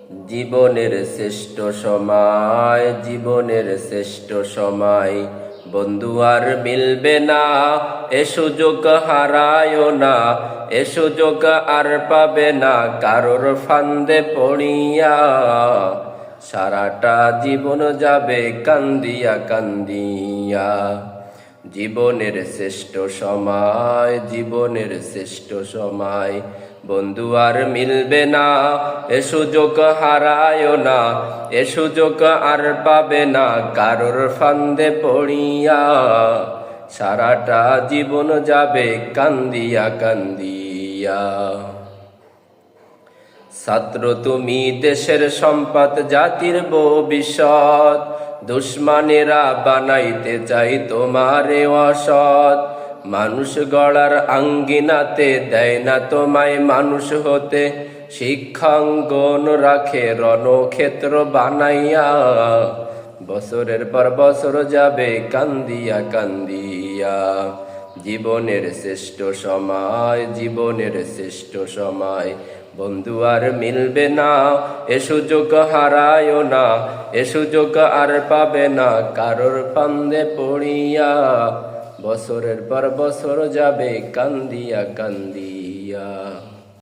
জীবনের শ্রেষ্ঠ সময়, জীবনের শ্রেষ্ঠ সময় বন্ধু আর মিলবে না, এ সুযোগ হারায়ও না, এ সুযোগ আর পাবে না কারোর ফান্দে পড়িয়া। সারাটা জীবন যাবে কান্দিয়া কান্দিয়া। জীবনের শ্রেষ্ঠ সময়, জীবনের শ্রেষ্ঠ সময় বন্ধু আর মিলবে না, এ সুযোগ হারায়ও না, এ সুযোগ আর পাবে না কারোর ফান্দে পড়িয়া। সারাটা জীবন যাবে কান্দিয়া কান্দিয়া। ছাত্র তুমি দেশের সম্পদ, জাতির ভবিষ্যৎ, দুশ্মনেরা বানাইতে চাই তোমারে অসৎ। মানুষ গড়ার আঙ্গিনাতে দেয় না তোমায় মানুষ হতে, শিক্ষাঙ্গন রাখে রণক্ষেত্র বানাইয়া। বছরের পর বছর যাবে কান্দিয়া কান্দিয়া। জীবনের শ্রেষ্ঠ সময়, জীবনের শ্রেষ্ঠ সময় বন্ধু আর মিলবে না, এ সুযোগ হারায়ও না, এ সুযোগ আর পাবে না কারোর ফান্দে পড়িয়া। বছরের পর বছর যাবে কান্দিয়া কান্দিয়া।